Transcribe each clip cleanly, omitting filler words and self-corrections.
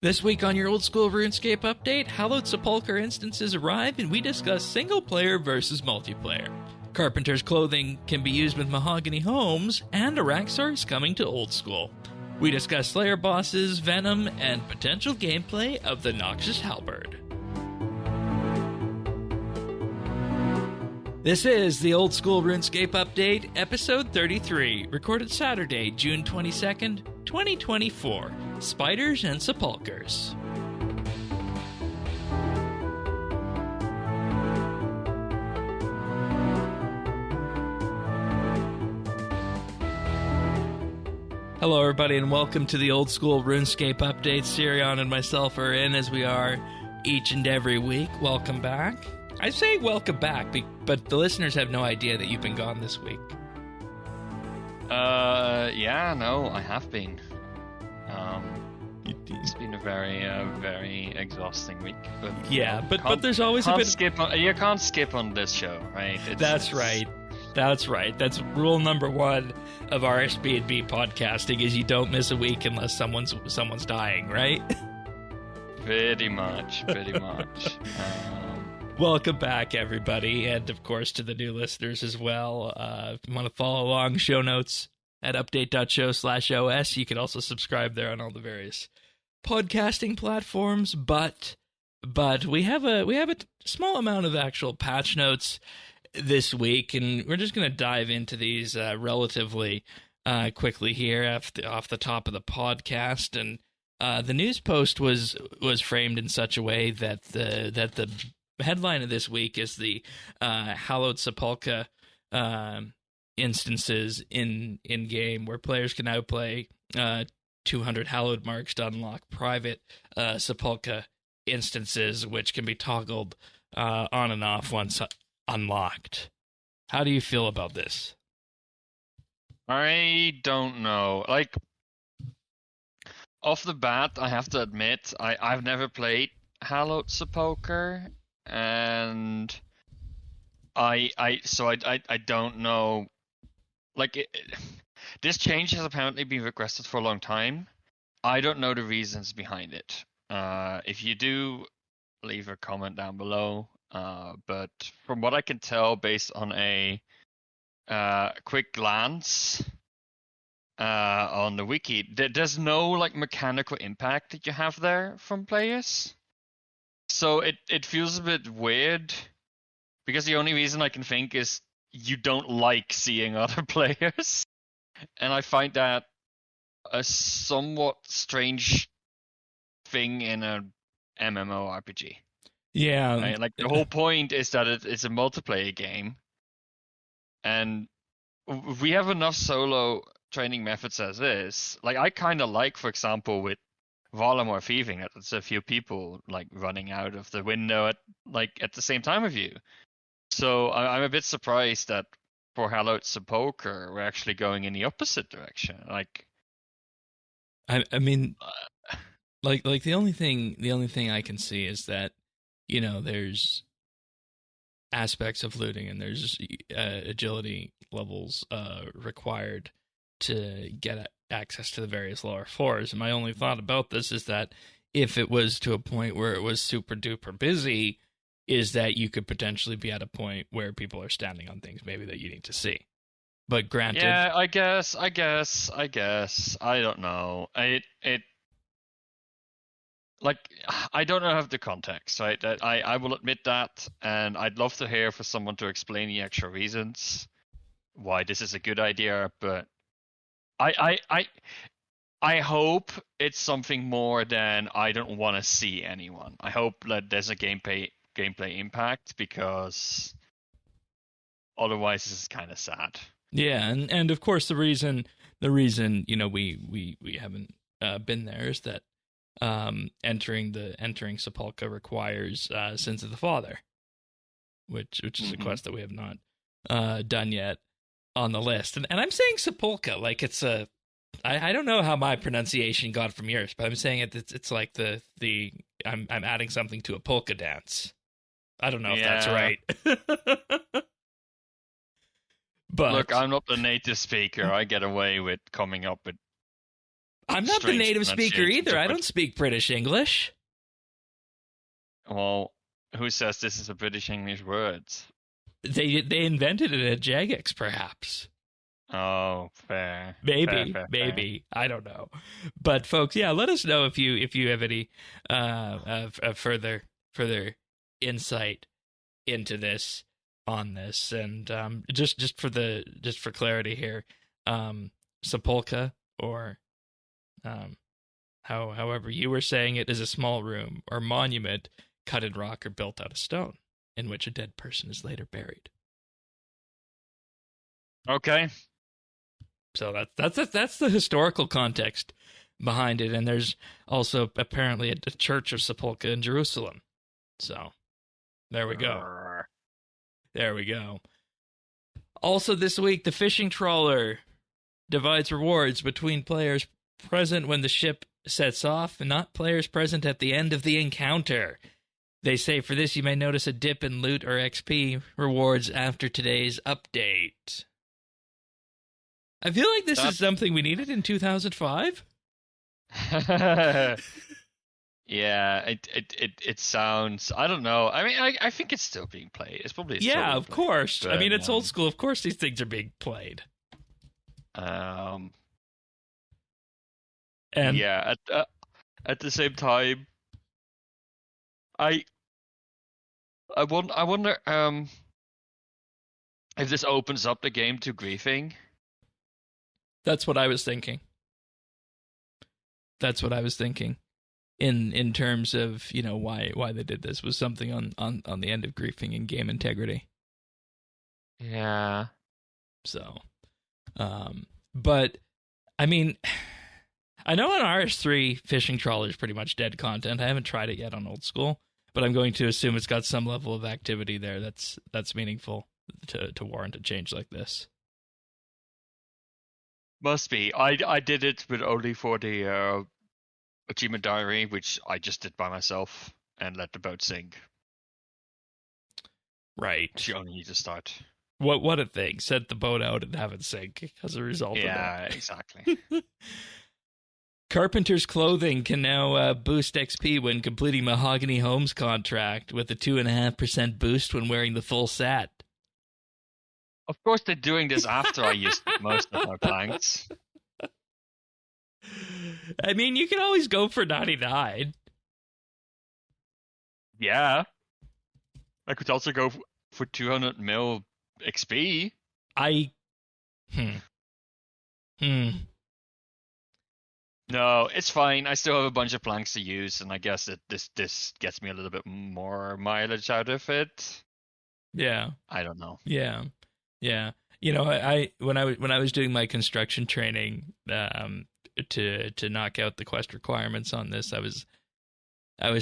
This week on your Old School RuneScape update, Hallowed Sepulchre instances arrive and we discuss single-player versus multiplayer. Carpenters Clothing can be used with Mahogany Homes, and Araxxor is coming to Old School. We discuss Slayer bosses, Venom, and potential gameplay of the Noxious Halberd. This is the Old School RuneScape Update, Episode 33, recorded Saturday, June 22nd, 2024. Spiders and Sepulchres. Hello everybody and welcome to the Old School RuneScape Update. Sirion and myself are in as we are each and every week. Welcome back. I say welcome back, but the listeners have no idea that you've been gone this week. Yeah, no, I have been. It's been a very exhausting week. But yeah, but there's always a bit. You can't skip on this show, right? That's right. That's rule number one of RSB&B podcasting: is you don't miss a week unless someone's dying, right? Pretty much. Welcome back, everybody, and of course to the new listeners as well. If you want to follow along, show notes at update.show/OS. You can also subscribe there on all the various podcasting platforms. But we have a small amount of actual patch notes this week, and we're just going to dive into these relatively quickly here off the top of the podcast. And the news post was framed in such a way that the headline of this week is the Hallowed Sepulchre instances in game, where players can now play 200 hallowed marks to unlock private Sepulchre instances, which can be toggled on and off once unlocked. How do you feel about this? I don't know. Like, off the bat, I have to admit, I've never played Hallowed Sepulchre, and I don't know. Like, this change has apparently been requested for a long time. I don't know the reasons behind it. If you do, leave a comment down below. But from what I can tell, based on a quick glance on the wiki, there's no like mechanical impact that you have there from players. So it feels a bit weird, because the only reason I can think is you don't like seeing other players. And I find that a somewhat strange thing in a MMORPG. Yeah. Right? Like, the whole point is that it's a multiplayer game. And we have enough solo training methods as is. Like, I kind of like, for example, with Volamore Thieving, that it's a few people like running out of the window at the same time of you. So I'm a bit surprised that for Hallowed Sepulchre we're actually going in the opposite direction. Like, I mean, like the only thing I can see is that, you know, there's aspects of looting and there's agility levels required to get access to the various lower floors. And my only thought about this is that if it was to a point where it was super duper busy, is that you could potentially be at a point where people are standing on things maybe that you need to see. But granted, yeah, I guess. I don't know. I don't have the context, right? I will admit that, and I'd love to hear for someone to explain the actual reasons why this is a good idea. But I hope it's something more than I don't want to see anyone. I hope that there's a gameplay impact, because otherwise this is kind of sad. Yeah, and of course the reason you know we haven't been there is that entering Sepulchre requires Sins of the Father, which is a quest that we have not done yet on the list. And I'm saying Sepulchre like it's a I don't know how my pronunciation got from yours, but I'm saying it's like the I'm adding something to a polka dance. I don't know if that's right. But look, I'm not the native speaker. I get away with coming up with I'm not the strange native speaker pronunciations either. of I it. don't speak British English. Well, who says this is a British English word? They invented it at Jagex, perhaps. Oh, fair. Maybe, Fair. maybe. I don't know. But folks, yeah, let us know if you have any further insight into this on this. And just for clarity here, Sepulchre, or however you were saying it, is a small room or monument cut in rock or built out of stone, in which a dead person is later buried. Okay. So that's the historical context behind it, and there's also apparently a church of Sepulchre in Jerusalem. So there we go. There we go. Also this week, the fishing trawler divides rewards between players present when the ship sets off and not players present at the end of the encounter. They say for this you may notice a dip in loot or XP rewards after today's update. I feel like this is something we needed in 2005. Yeah, it sounds. I don't know. I mean, I think it's still being played. It's probably Of course. But, I mean, it's old school. Of course, these things are being played. And yeah, at the same time, I wonder if this opens up the game to griefing. That's what I was thinking. In terms of, you know, why they did this was something on the end of griefing and game integrity. Yeah. So, but I mean, I know on RS3 fishing trawler is pretty much dead content. I haven't tried it yet on old school, but I'm going to assume it's got some level of activity there that's meaningful to warrant a change like this. Must be. I did it, but only for the achievement diary, which I just did by myself and let the boat sink. Right. You only need to start. What a thing. Set the boat out and have it sink as a result of that. Yeah, exactly. Carpenters Clothing can now boost XP when completing Mahogany Homes contract with a 2.5% boost when wearing the full set. Of course they're doing this after I used most of my planks. I mean, you can always go for 99. Yeah. I could also go for 200 mil XP. No, it's fine. I still have a bunch of planks to use, and I guess that this gets me a little bit more mileage out of it. Yeah. I don't know. Yeah. You know, I when I was doing my construction training to knock out the quest requirements on this, I was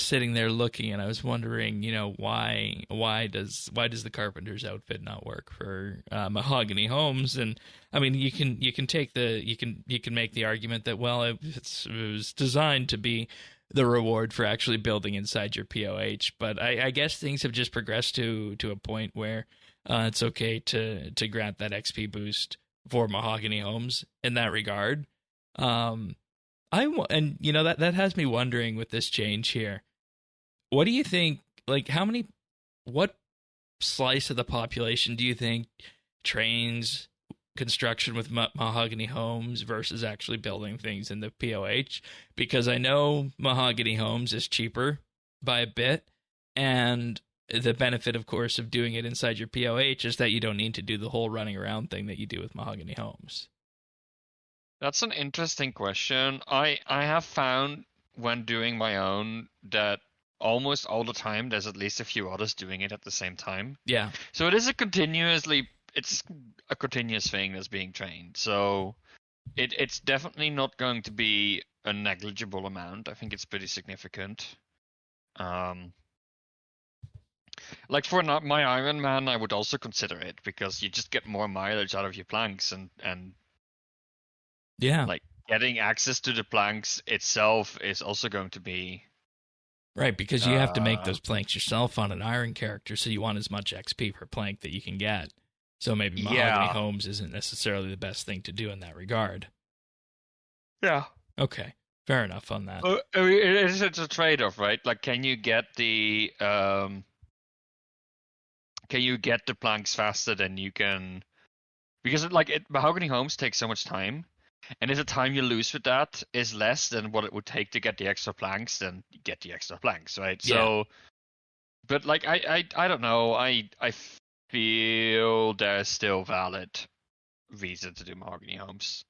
sitting there looking, and I was wondering, you know, why does the carpenter's outfit not work for Mahogany Homes? And I mean, you can make the argument that, well, it was designed to be the reward for actually building inside your POH, but I guess things have just progressed to a point where it's okay to grant that XP boost for Mahogany Homes in that regard. And you know, that has me wondering with this change here. What do you think? Like, what slice of the population do you think trains construction with Mahogany Homes versus actually building things in the POH? Because I know Mahogany Homes is cheaper by a bit, and the benefit, of course, of doing it inside your POH is that you don't need to do the whole running around thing that you do with Mahogany Homes. That's an interesting question. I have found when doing my own that almost all the time there's at least a few others doing it at the same time. Yeah. So it's a continuous thing that's being trained. So it's definitely not going to be a negligible amount. I think it's pretty significant. Like for my Iron Man, I would also consider it because you just get more mileage out of your planks and yeah, like getting access to the planks itself is also going to be right, because you have to make those planks yourself on an iron character, so you want as much XP per plank that you can get. So maybe Mahogany Homes isn't necessarily the best thing to do in that regard. Yeah. Okay. Fair enough on that. I mean, it's a trade-off, right? Like, can you get the planks faster than you can? Because Mahogany Homes takes so much time, and if the time you lose with that is less than what it would take to get the extra planks, then you get the extra planks, right? Yeah. So, but like I don't know. I feel there's still valid reason to do Mahogany Homes.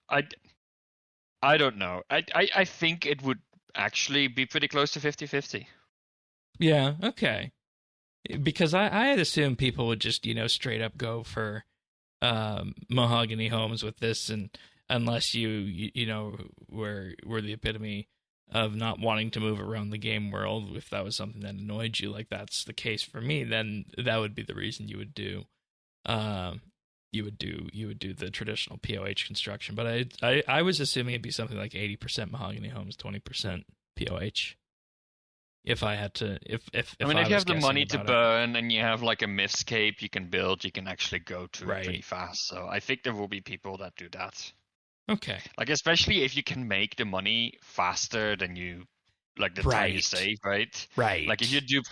I don't know. I think it would actually be pretty close to 50-50. Yeah, okay. Because I had assumed people would just, straight up go for Mahogany Homes with this, and unless were the epitome of not wanting to move around the game world, if that was something that annoyed you, like that's the case for me, then that would be the reason you would do the traditional POH construction. But I was assuming it'd be something like 80% Mahogany Homes, 20% POH. If I had to, if I mean, if you have the money to burn and you have like a mistcape you can build, you can actually go to it pretty fast. So I think there will be people that do that. Okay. Like, especially if you can make the money faster than you, like the time you save, right? Right. Like if you do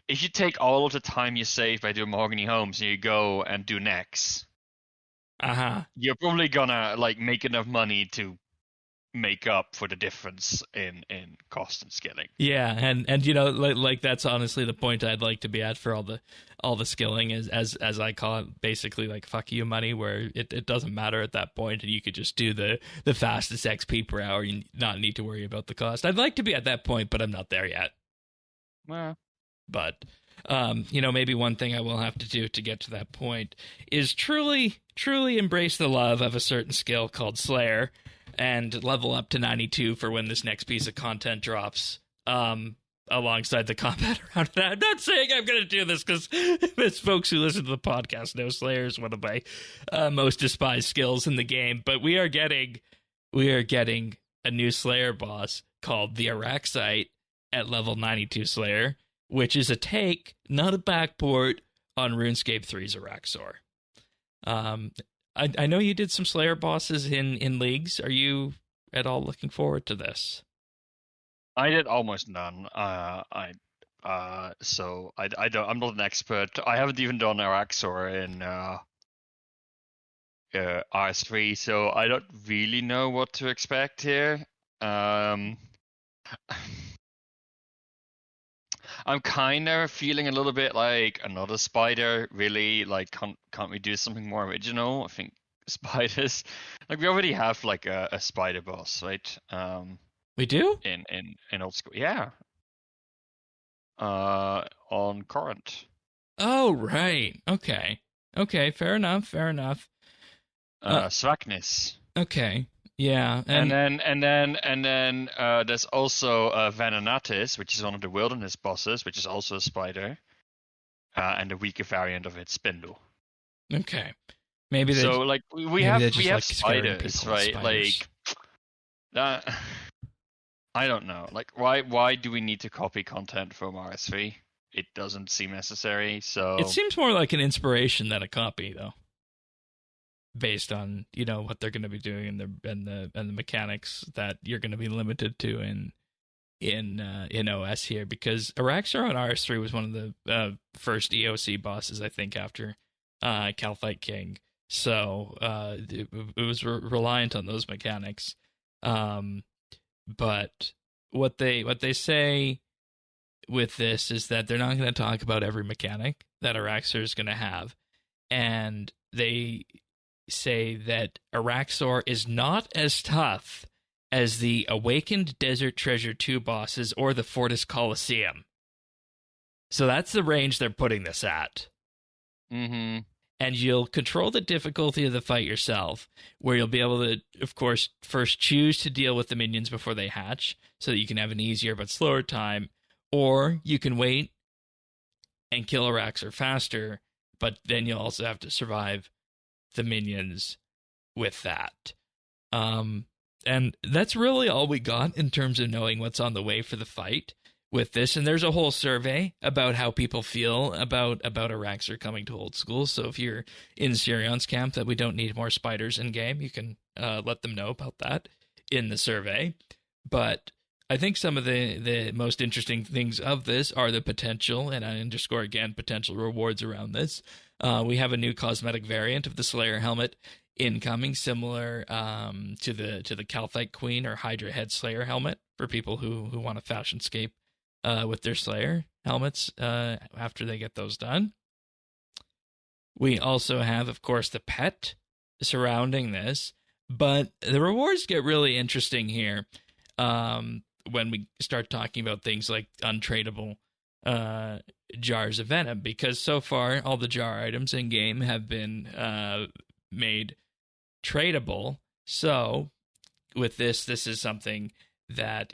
if you take all of the time you save by doing Mahogany Homes and you go and do Nex, you're probably gonna like make enough money to make up for the difference in cost and skilling. Yeah, and like that's honestly the point I'd like to be at for all the skilling, is as I call it, basically like fuck you money, where it doesn't matter at that point, and you could just do the fastest XP per hour and not need to worry about the cost. I'd like to be at that point, but I'm not there yet. Well, but maybe one thing I will have to do to get to that point is truly embrace the love of a certain skill called Slayer, and level up to 92 for when this next piece of content drops, alongside the combat around that. I'm not saying I'm going to do this because most folks who listen to the podcast know Slayer is one of my most despised skills in the game, but we are getting a new Slayer boss called the Araxxor at level 92 Slayer, which is a take, not a backport, on RuneScape 3's Araxxor. I know you did some Slayer bosses in leagues. Are you at all looking forward to this? I did almost none. So I don't. I'm not an expert. I haven't even done Araxxor in RS3, so I don't really know what to expect here. I'm kind of feeling a little bit like another spider. Really, like, can't we do something more original? I think spiders, like, we already have like a spider boss, right? We do in old school, yeah. On current. Oh right, okay, fair enough. Svaknis. Okay. Yeah, and then there's also Venom, which is one of the wilderness bosses, which is also a spider, and a weaker variant of it, Spindle. Okay, maybe so like we have spiders, right? Like that. I don't know. Like, why do we need to copy content from RS3? It doesn't seem necessary. So it seems more like an inspiration than a copy, though, based on what they're going to be doing and the mechanics that you're going to be limited to in OS here, because Araxxor on RS3 was one of the first EOC bosses, I think, after Calphite King, so it was reliant on those mechanics. But what they say with this is that they're not going to talk about every mechanic that Araxxor is going to have, and they say that Araxxor is not as tough as the Awakened Desert Treasure 2 bosses or the Fortis Coliseum. So that's the range they're putting this at. Mm-hmm. And you'll control the difficulty of the fight yourself, where you'll be able to, of course, first choose to deal with the minions before they hatch, so that you can have an easier but slower time, or you can wait and kill Araxxor faster, but then you'll also have to survive the minions with that. And that's really all we got in terms of knowing what's on the way for the fight. with this, and there's a whole survey about how people feel about Araxxor coming to old school. So if you're in Sirion's camp that we don't need more spiders in game, you can let them know about that in the survey. But I think some of the most interesting things of this are the potential, and I underscore again, potential rewards around this. We have a new cosmetic variant of the Slayer helmet incoming, similar to the Calthite Queen or Hydra Head Slayer helmet for people who want a fashionscape with their Slayer helmets after they get those done. We also have, of course, the pet surrounding this, but the rewards get really interesting here when we start talking about things like untradeable jars of Venom, because so far all the jar items in game have been made tradable. So with this is something that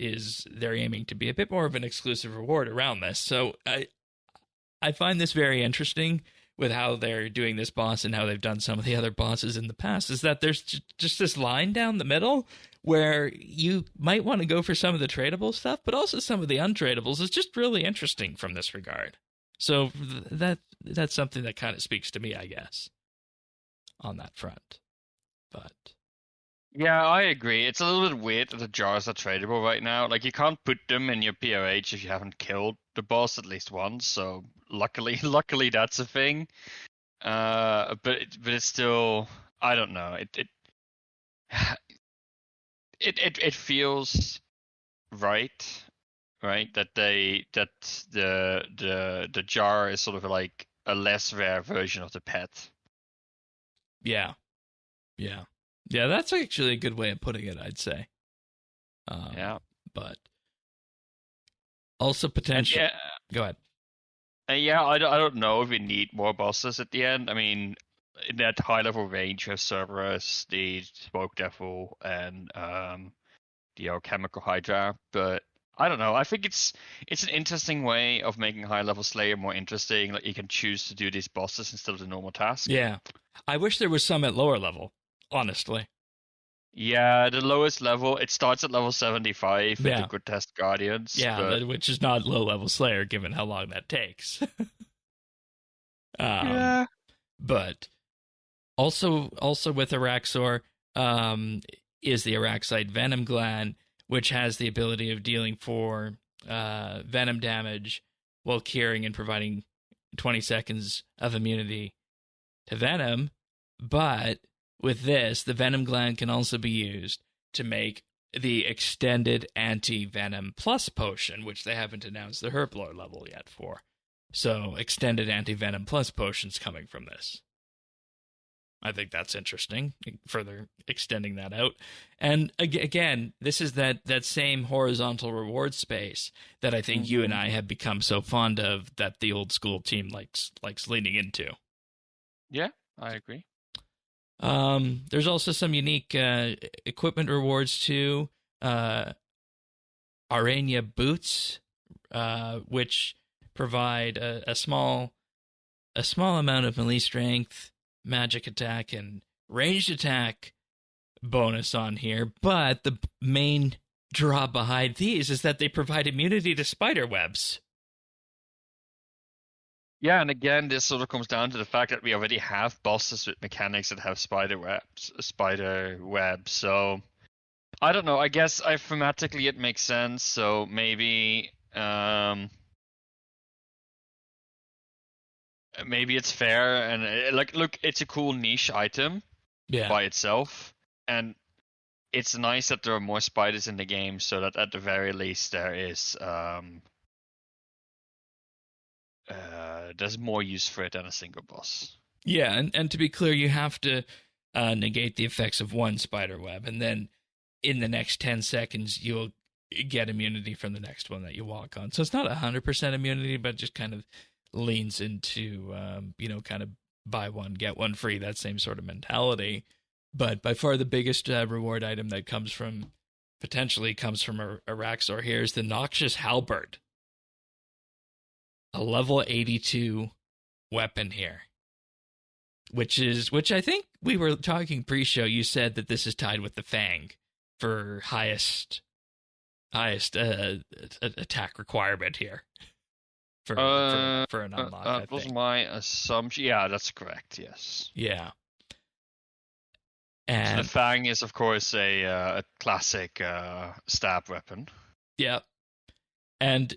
they're aiming to be a bit more of an exclusive reward around this. So I find this very interesting with how they're doing this boss and how they've done some of the other bosses in the past, is that there's just this line down the middle where you might want to go for some of the tradable stuff, but also some of the untradables is just really interesting from this regard. So that's something that kind of speaks to me, I guess, on that front. But yeah, I agree. It's a little bit weird that the jars are tradable right now. Like, you can't put them in your POH if you haven't killed the boss at least once. So luckily that's a thing. But it's still, I don't know. It feels right that the jar is sort of like a less rare version of the pet. Yeah, that's actually a good way of putting it, I'd say. Yeah, but also potential. Yeah. Go ahead. Yeah, I don't know if we need more bosses at the end. I mean, in that high level range, you have Cerberus, the Smoke Devil, and the Alchemical Hydra. But I don't know. I think it's an interesting way of making high level Slayer more interesting. Like, you can choose to do these bosses instead of the normal task. Yeah, I wish there was some at lower level, honestly. Yeah, the lowest level, it starts at level 75 with the Good Test Guardians. Yeah, which is not low level Slayer given how long that takes. Yeah. But also with Araxxor is the Araxxite Venom Gland, which has the ability of dealing 4 venom damage while curing and providing 20 seconds of immunity to venom. But with this, the Venom Gland can also be used to make the extended anti-venom plus potion, which they haven't announced the herblore level yet for. So extended anti-venom plus potions coming from this. I think that's interesting, further extending that out. And again, this is that same horizontal reward space that I think you and I have become so fond of, that the old school team likes leaning into. Yeah, I agree. There's also some unique equipment rewards too. Arania boots, which provide a small amount of melee strength, magic attack, and ranged attack bonus on here. But the main draw behind these is that they provide immunity to spider webs. Yeah, and again, this sort of comes down to the fact that we already have bosses with mechanics that have spider webs. So I don't know. I guess thematically it makes sense. So maybe it's fair, and look, it's a cool niche item by itself, and it's nice that there are more spiders in the game, so that at the very least there is there's more use for it than a single boss. Yeah, and to be clear, you have to negate the effects of one spider web, and then in the next 10 seconds you'll get immunity from the next one that you walk on. So it's not 100% immunity, but just kind of leans into kind of buy one get one free, that same sort of mentality. But by far the biggest reward item that potentially comes from Araxxor here is the Noxious Halberd, a level 82 weapon here, which I think we were talking pre-show. You said that this is tied with the Fang for highest highest attack requirement here for an unlock. I That was think. my assumption. Yeah, that's correct. Yes. Yeah, So the and Fang is, of course, a classic stab weapon. yeah, and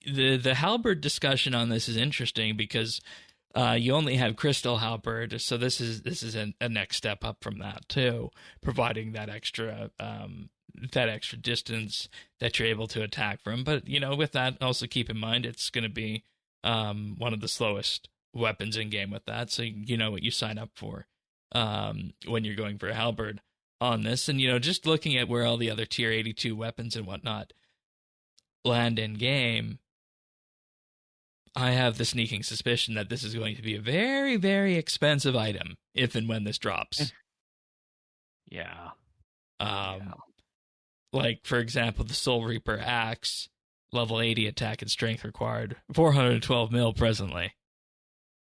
the halberd discussion on this is interesting because you only have crystal halberd, so this is a next step up from that too, providing that extra distance that you're able to attack from. But with that, also keep in mind it's going to be one of the slowest weapons in game with that, so you know what you sign up for when you're going for a halberd on this. And just looking at where all the other tier 82 weapons and whatnot land in game, I have the sneaking suspicion that this is going to be a very, very expensive item if and when this drops. Yeah. Like, for example, the Soul Reaper Axe, level 80 attack and strength required, 412 mil presently.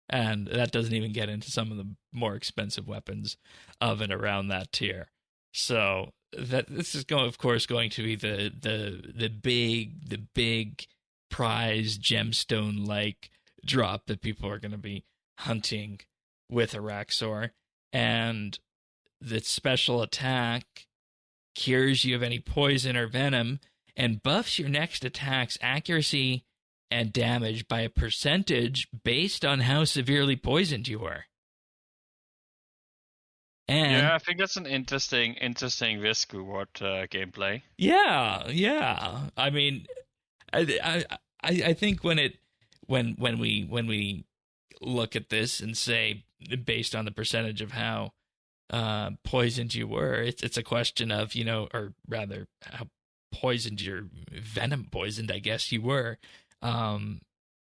And that doesn't even get into some of the more expensive weapons of and around that tier. So this is of course going to be the big prize gemstone like drop that people are going to be hunting with Araxxor. And the special attack cures you of any poison or venom and buffs your next attack's accuracy and damage by a percentage based on how severely poisoned you were. And yeah, I think that's an interesting risk reward gameplay. Yeah. I mean, I think when we look at this and say based on the percentage of how poisoned you were, it's a question of or rather how poisoned your venom poisoned, I guess you were.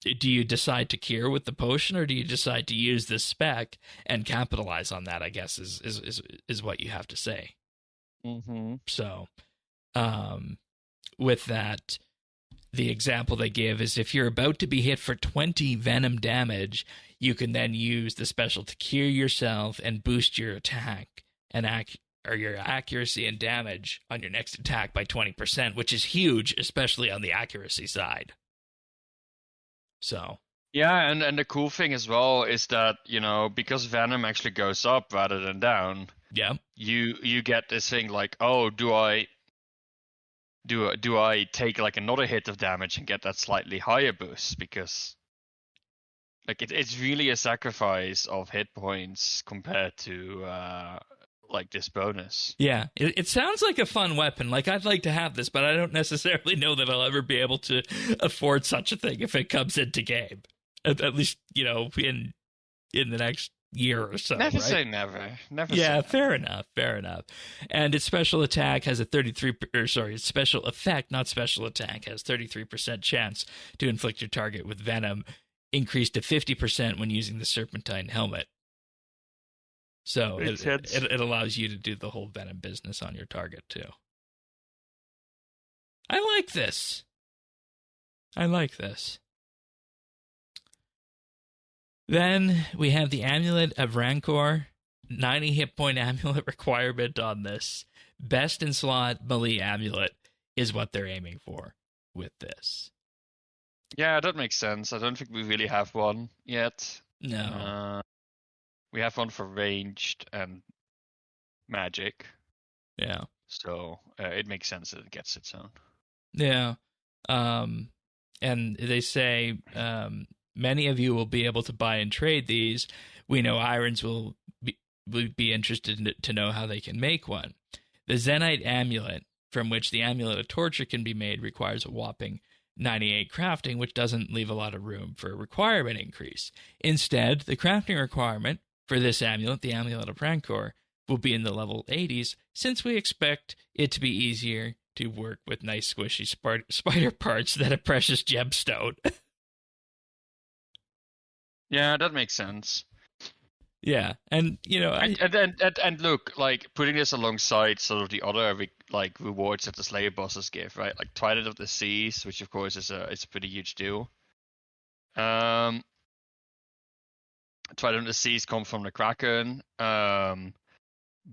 Do you decide to cure with the potion, or do you decide to use this spec and capitalize on that? I guess is what you have to say. Mm-hmm. So, with that, the example they give is if you're about to be hit for 20 venom damage, you can then use the special to cure yourself and boost your attack and your accuracy and damage on your next attack by 20%, which is huge, especially on the accuracy side. So yeah, and the cool thing as well is that because venom actually goes up rather than down. Yeah, you get this thing like, oh, do I take like another hit of damage and get that slightly higher boost? Because like it's really a sacrifice of hit points compared to like this bonus. Yeah, it sounds like a fun weapon. Like, I'd like to have this, but I don't necessarily know that I'll ever be able to afford such a thing if it comes into game. At least, in the next year or so. Never right? say never. Never. Yeah, say fair never. enough. And its special attack has its special effect, not special attack, has 33% chance to inflict your target with venom, increased to 50% when using the Serpentine helmet. So it allows you to do the whole venom business on your target too. I like this. Then we have the Amulet of Rancor, 90 hit point amulet requirement on this. Best in slot melee amulet is what they're aiming for with this. Yeah, that makes sense. I don't think we really have one yet. No. We have one for ranged and magic. Yeah. So it makes sense that it gets its own. Yeah. And they say many of you will be able to buy and trade these. We know Irons will be interested to know how they can make one. The Zenite amulet, from which the Amulet of Torture can be made, requires a whopping 98 crafting, which doesn't leave a lot of room for a requirement increase. Instead, the crafting requirement for this amulet, the Amulet of Rancor, will be in the level 80s, since we expect it to be easier to work with nice squishy spider parts than a precious gemstone. Yeah, that makes sense. Yeah, and and look, like putting this alongside sort of the other like rewards that the Slayer bosses give, right? Like Twilight of the Seas, which of course is a pretty huge deal. Twilight of the Seas come from the Kraken.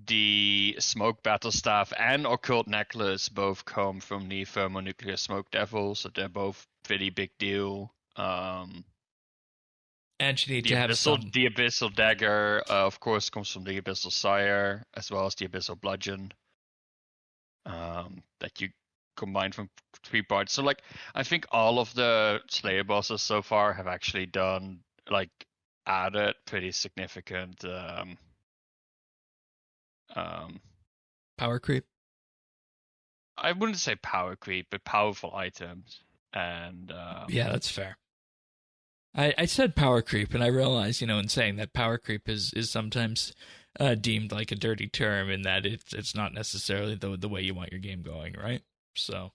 the Smoke Battle Staff and Occult Necklace both come from the Thermonuclear Smoke Devil, so they're both pretty big deal. And you need to have some. The Abyssal Dagger, of course, comes from the Abyssal Sire, as well as the Abyssal Bludgeon, that you combine from 3 parts. So, like, I think all of the Slayer bosses so far have actually done, like, added pretty significant Power creep? I wouldn't say power creep, but powerful items. And yeah, that's fair. I said power creep, and I realized, in saying that power creep is sometimes deemed like a dirty term, in that it's not necessarily the way you want your game going, right? So,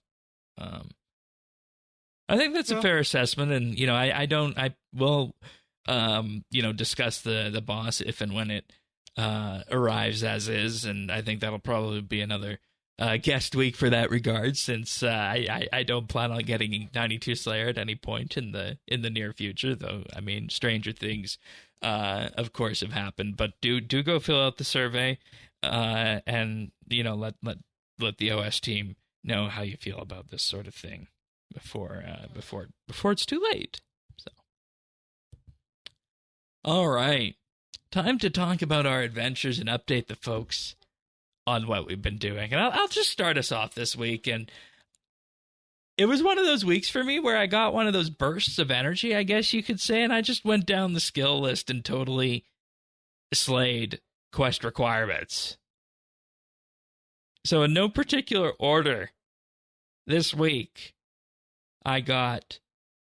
I think that's a fair assessment, and I will discuss the boss if and when it arrives as is, and I think that'll probably be another guest week for that regard, since I don't plan on getting 92 Slayer at any point in the near future, though. I mean, stranger things of course have happened, but do go fill out the survey, and let the OS team know how you feel about this sort of thing before it's too late. So, all right, time to talk about our adventures and update the folks on what we've been doing. And I'll just start us off this week. And it was one of those weeks for me where I got one of those bursts of energy, I guess you could say, and I just went down the skill list and totally slayed quest requirements. So in no particular order, this week, I got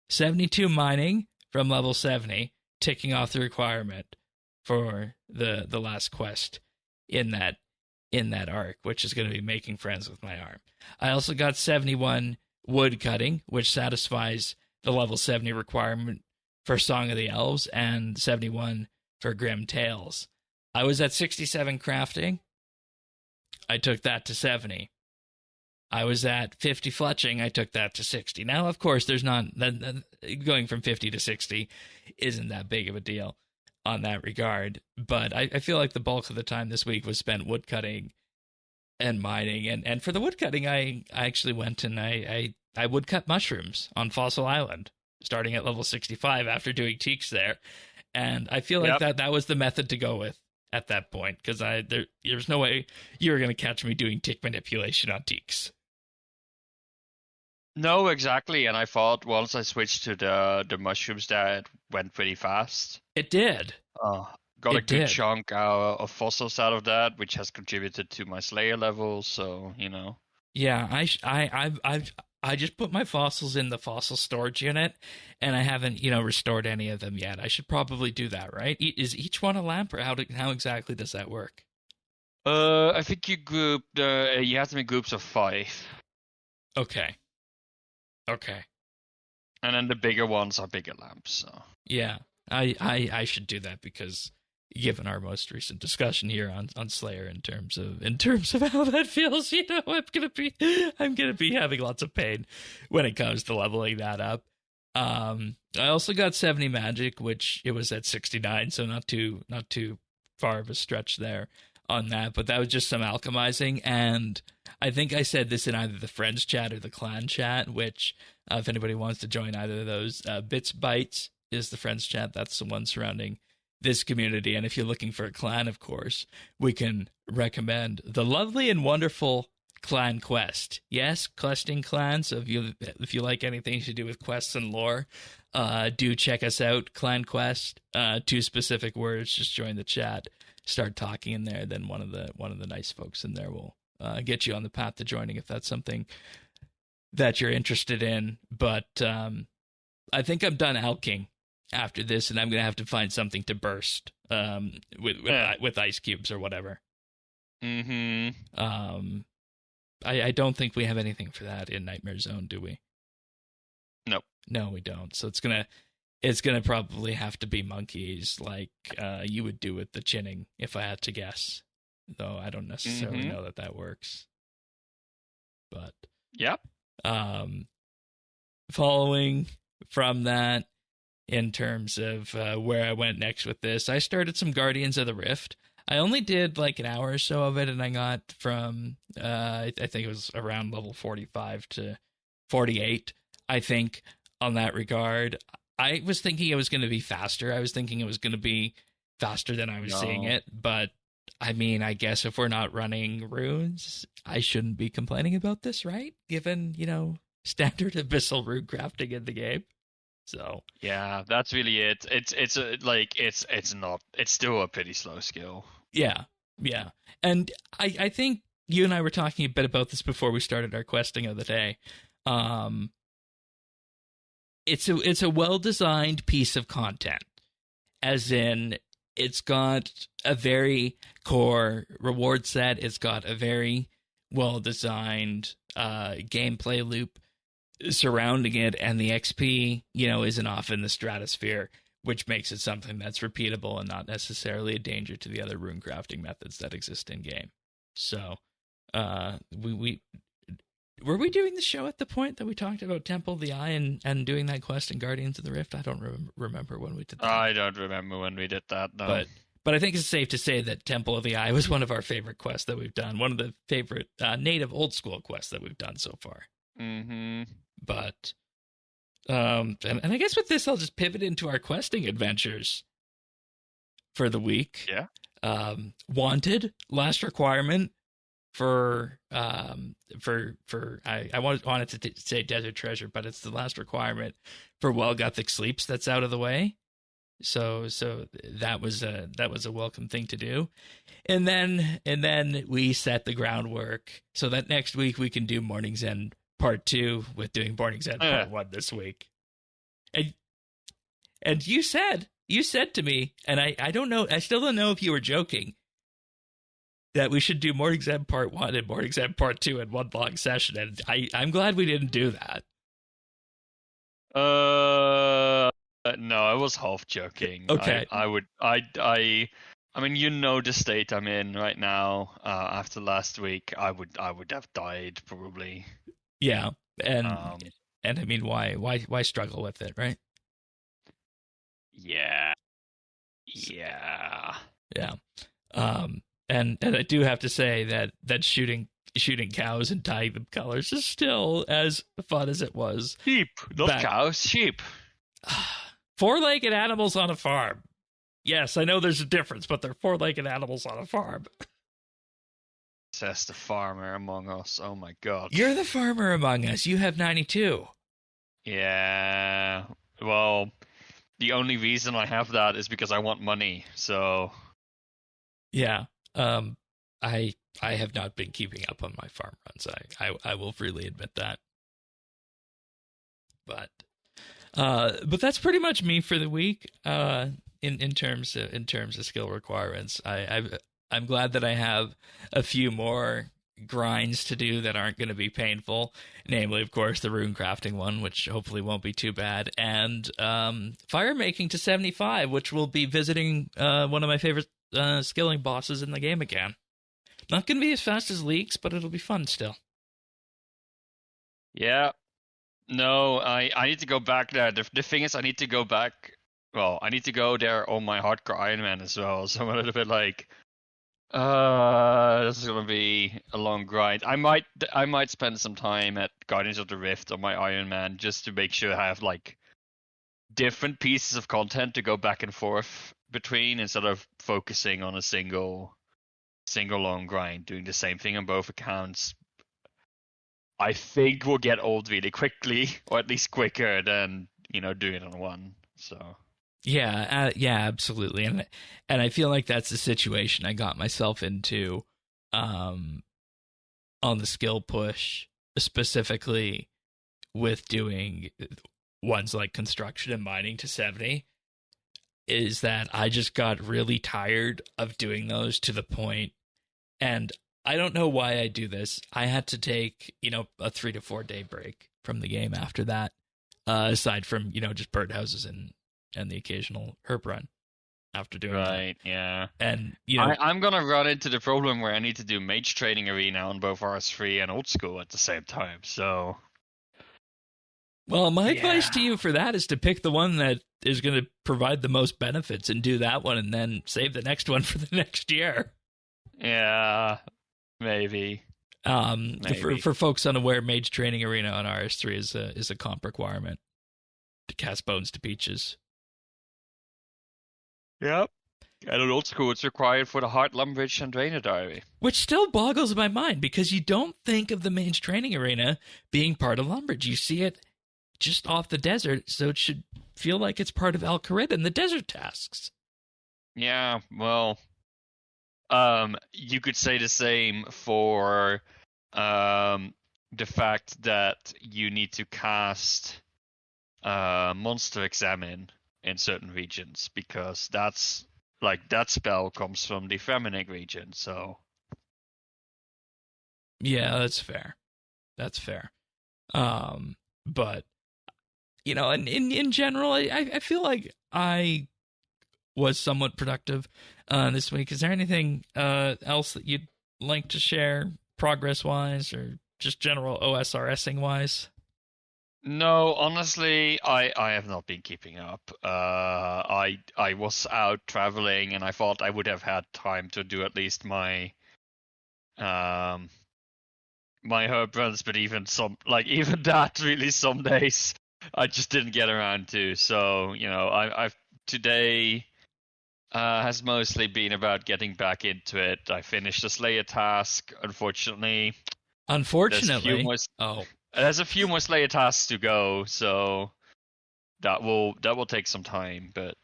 72 mining from level 70, ticking off the requirement for the last quest in that arc, which is going to be making friends with my arm. I also got 71 wood cutting, which satisfies the level 70 requirement for Song of the Elves, and 71 for Grim Tales. I was at 67 crafting. I took that to 70. I was at 50 fletching. I took that to 60. Now, of course, there's not going from 50 to 60 isn't that big of a deal on that regard, but I feel like the bulk of the time this week was spent woodcutting and mining, and for the woodcutting, I actually went and I woodcut mushrooms on Fossil Island, starting at level 65 after doing teaks there, and I feel like that was the method to go with at that point, because there's no way you were going to catch me doing tick manipulation on teaks. No, exactly. And I thought once I switched to the mushrooms, that went pretty fast. It did. Got a good chunk of fossils out of that, which has contributed to my Slayer level. So Yeah, I just put my fossils in the fossil storage unit, and I haven't restored any of them yet. I should probably do that, right? Is each one a lamp, or how exactly does that work? I think you have to make groups of 5. Okay. And then the bigger ones are bigger lamps. So yeah, I should do that, because given our most recent discussion here on Slayer in terms of how that feels, I'm gonna be having lots of pain when it comes to leveling that up. I also got 70 magic, which it was at 69, so not too far of a stretch there on that, but that was just some alchemizing. And I think I said this in either the friends chat or the clan chat, which if anybody wants to join either of those, BitsBytes is the friends chat. That's the one surrounding this community. And if you're looking for a clan, of course, we can recommend the lovely and wonderful Clan Quest. Yes, questing clan. So if you like anything to do with quests and lore, do check us out. Clan Quest. 2 specific words. Just join the chat, start talking in there. Then one of the nice folks in there will get you on the path to joining, if that's something that you're interested in. But I think I'm done alking after this, and I'm gonna have to find something to burst with ice cubes or whatever. I don't think we have anything for that in Nightmare Zone, do we? Nope. No, we don't. So it's gonna probably have to be monkeys, like you would do with the chinning, if I had to guess. Though I don't necessarily know that works. But following from that, in terms of where I went next with this, I started some Guardians of the Rift. I only did like an hour or so of it, and I got from I think it was around level 45 to 48. I think on that regard, I was thinking it was going to be faster. I was thinking it was going to be faster than I was seeing No. it, but I mean, I guess if we're not running runes, I shouldn't be complaining about this, right? Given, standard abyssal rune crafting in the game. So, Yeah, that's really it. It's still a pretty slow skill. yeah. Yeah. And I think you and I were talking a bit about this before we started our questing of the day. Um it's a well-designed piece of content. As in, it's got a very core reward set. It's got a very well-designed gameplay loop surrounding it, and the XP, isn't off in the stratosphere, which makes it something that's repeatable and not necessarily a danger to the other rune crafting methods that exist in game. So, we were we doing the show at the point that we talked about Temple of the Eye and doing that quest in Guardians of the Rift? I don't remember when we did that. I don't remember when we did that, no. But I think it's safe to say that Temple of the Eye was one of our favorite quests that we've done. One of the favorite native old school quests that we've done so far. Mm-hmm. But, and I guess with this, I'll just pivot into our questing adventures for the week. Yeah. Wanted, last requirement for I wanted to say Desert Treasure, but it's the last requirement for Well Gothic Sleeps that's out of the way. So that was a welcome thing to do. And then we set the groundwork so that next week we can do Morning's End Part 2 with doing Morning's End Part 1 this week. And you said to me, and I don't know, I still don't know if you were joking, that we should do Morning's End Part 1 and Morning's End Part 2 in one long session, and I'm glad we didn't do that. No, I was half joking. Okay. I mean, the state I'm in right now. After last week, I would have died probably. Yeah, and I mean, why struggle with it, right? Yeah. And I do have to say that shooting cows and dyeing them colors is still as fun as it was. Sheep, not cows, sheep. Four-legged animals on a farm. Yes, I know there's a difference, but they're four-legged animals on a farm. Says the farmer among us. Oh my god. You're the farmer among us. You have 92. Yeah. Well, the only reason I have that is because I want money. So. Yeah. I have not been keeping up on my farm runs. I will freely admit that. But that's pretty much me for the week. In terms of skill requirements, I'm glad that I have a few more grinds to do that aren't going to be painful. Namely, of course, the rune crafting one, which hopefully won't be too bad, and fire making to 75, which will be visiting one of my favorite skilling bosses in the game again. Not going to be as fast as Leaks, but it'll be fun still. Yeah. No, I need to go back there. The thing is, I need to go back. Well, I need to go there on my hardcore Iron Man as well. So I'm a little bit like, this is gonna be a long grind. I might spend some time at Guardians of the Rift on my Iron Man just to make sure I have like different pieces of content to go back and forth between instead of focusing on a single long grind, doing the same thing on both accounts. I think we'll get old really quickly, or at least quicker than doing it on one. So yeah, absolutely, and I feel like that's the situation I got myself into, on the skill push, specifically with doing ones like construction and mining to 70. Is that I just got really tired of doing those to the point, and I don't know why I do this. I had to take, a 3 to 4 day break from the game after that, aside from, just birdhouses and the occasional herb run after doing that. Right, yeah. And, I'm going to run into the problem where I need to do Mage Training Arena on both RS3 and Old School at the same time, so. Well, my advice to you for that is to pick the one that is going to provide the most benefits and do that one, and then save the next one for the next year. Yeah, maybe. For folks unaware, Mage Training Arena on RS3 is a comp requirement to cast Bones to Peaches. Yep. And in old school, it's required for the Heart, Lumbridge, and Drainer Diary. Which still boggles my mind, because you don't think of the Mage Training Arena being part of Lumbridge. You see it just off the desert, so it should feel like it's part of Al-Kharid and the desert tasks. Yeah, well, you could say the same for the fact that you need to cast Monster Examine in certain regions, because that's that spell comes from the Feminic region, so. Yeah, that's fair. That's fair. But, you know, in general, I feel like I was somewhat productive this week. Is there anything else that you'd like to share, progress-wise, or just general OSRSing-wise? No, honestly, I have not been keeping up. I was out traveling, and I thought I would have had time to do at least my my herb runs, but even that, really, some days I just didn't get around to. So, you know, I've today has mostly been about getting back into it. I finished the Slayer task, unfortunately. Unfortunately? There's a few more Slayer tasks to go, so that will take some time. But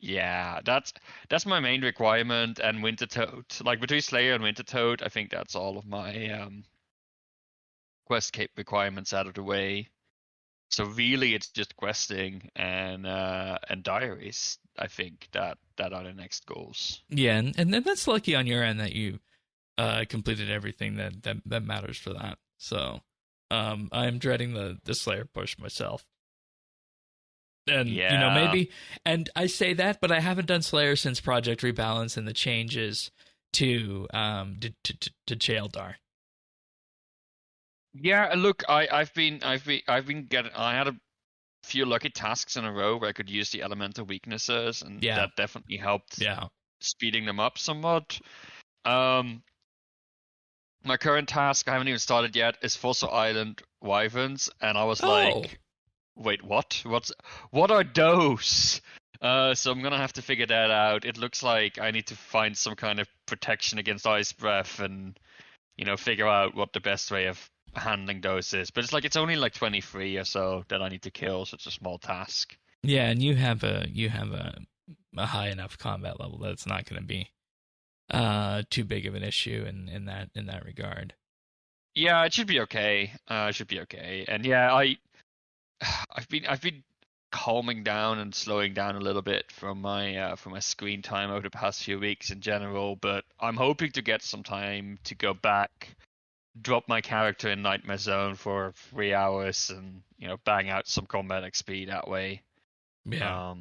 yeah, that's my main requirement. And Winter Toad, like between Slayer and Winter Toad, I think that's all of my quest cape requirements out of the way. So really, it's just questing and diaries. I think that are the next goals. Yeah, and that's lucky on your end that you completed everything that matters for that. So I'm dreading the Slayer push myself. And yeah. You know, maybe, and I say that, but I haven't done Slayer since Project Rebalance and the changes to Chaeldar. Yeah, look, I've been getting. I had a few lucky tasks in a row where I could use the elemental weaknesses, and that definitely helped. Speeding them up somewhat. My current task, I haven't even started yet, is Fossil Island Wyverns, and I was like, wait, what? What are those? So I'm gonna have to figure that out. It looks like I need to find some kind of protection against ice breath, and you know, figure out what the best way of handling those is. But it's only like 23 or so that I need to kill, so it's a small task. Yeah, and you have a high enough combat level that it's not going to be too big of an issue in that regard. Yeah, it should be okay. And yeah, I've been calming down and slowing down a little bit from my screen time over the past few weeks in general, but I'm hoping to get some time to go back, drop my character in Nightmare Zone for 3 hours, and you know, bang out some combat XP that way. Yeah.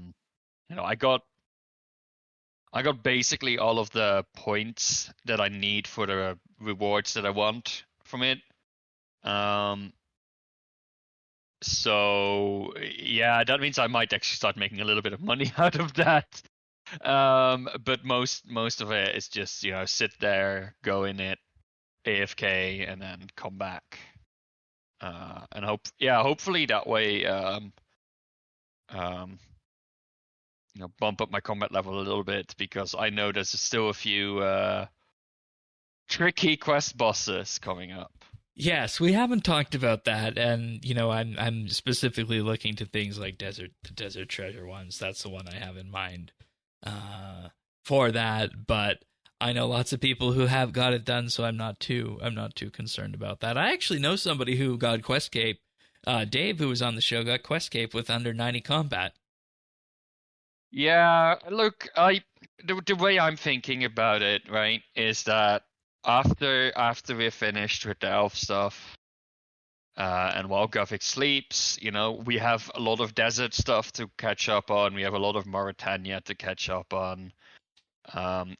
You know, I got basically all of the points that I need for the rewards that I want from it. So yeah, that means I might actually start making a little bit of money out of that. But most of it is just, you know, sit there, go in it, AFK, and then come back. And hopefully that way, you know, bump up my combat level a little bit, because I know there's still a few tricky quest bosses coming up. Yes, we haven't talked about that, and you know, I'm specifically looking to things like the desert treasure ones. That's the one I have in mind for that. But I know lots of people who have got it done, so I'm not too concerned about that. I actually know somebody who got Quest Cape. Dave, who was on the show, got Quest Cape with under 90 combat. Yeah, look, the way I'm thinking about it, right, is that after we're finished with the elf stuff, and while Gothic sleeps, you know, we have a lot of desert stuff to catch up on. We have a lot of Mauritania to catch up on.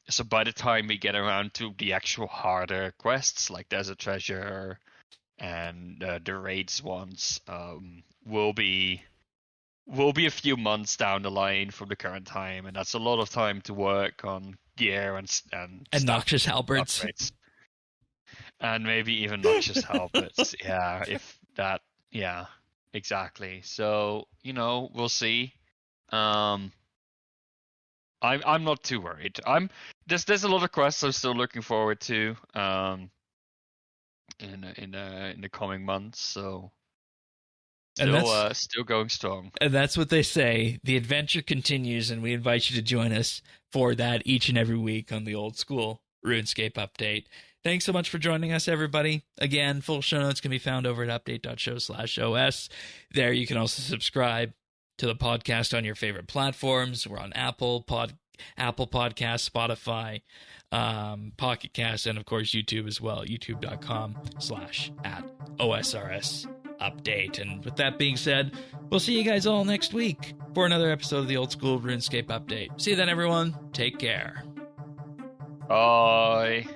So by the time we get around to the actual harder quests like Desert Treasure and the raids ones will be a few months down the line from the current time, and that's a lot of time to work on gear and Noxious Halberds. Upgrades. And maybe even Noxious Halberds. Yeah, if that. Yeah, exactly. So we'll see. I'm not too worried. There's a lot of quests I'm still looking forward to. In the coming months. So. Still going strong. And that's what they say. The adventure continues, and we invite you to join us for that each and every week on the Old School RuneScape Update. Thanks so much for joining us, everybody. Again, full show notes can be found over at update.show/OS. There you can also subscribe to the podcast on your favorite platforms. We're on Apple Podcast, Spotify, Pocket Cast, and of course YouTube as well, youtube.com/@OSRS update. And with that being said, we'll see you guys all next week for another episode of the Old School RuneScape Update. See you then, everyone. Take care. Bye.